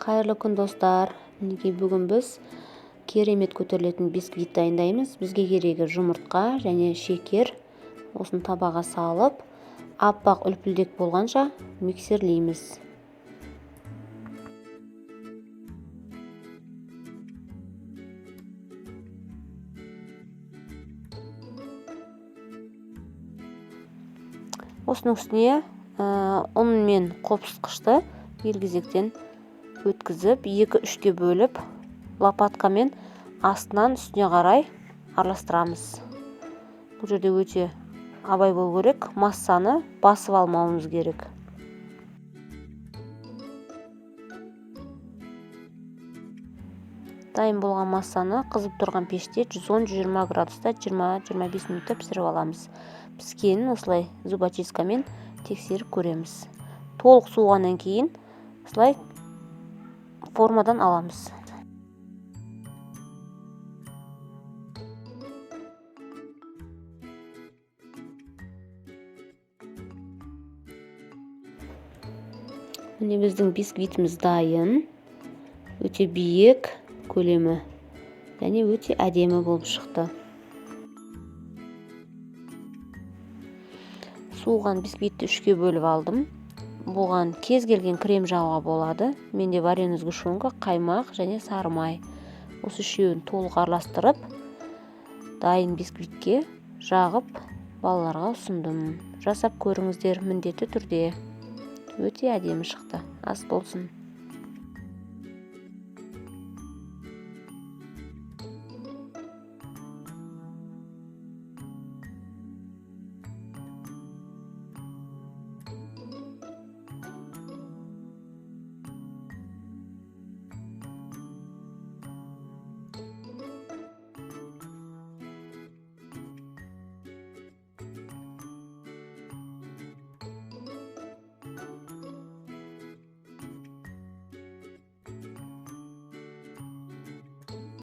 Қайырлы күн достар. Мінекей бүгін біз керемет көтерілетін бисквит дайындаймыз. Бізге керегі жұмыртқа және шекер. Осын табаға салып, аппақ үлпілдек болғанша миксерлейміз. Осының үстіне ұн мен қопсытқышты елгезектен өткізіп, 2-3-ке бөліп, лопаткамен астынан үстіне қарай араластырамыз. Бұл жерде өте абай болу керек, массаны басып алмауымыз керек. Дайын болған массаны қызып тұрған пеште 110-120 градуста 20-25 минутта пісіріп аламыз. Піскенін осылай зубочисткамен тексеріп көреміз. Толық суығаннан кейін осылай формадан аламыз. Міне біздің бисквитіміз дайын. Өте биік көлемі және өте әдемі болып шықты. Суыған бисквитті 3-ке бөліп алдым. Бұған кез келген крем жағуға болады. Менде вареный сгущенка, қаймақ және сары май. Осы үшеуін толық араластырып, дайын бисквитке жағып, балаларға ұсындым. Жасап көріңіздер міндетті түрде. Өте әдемі шықты. Ас болсын.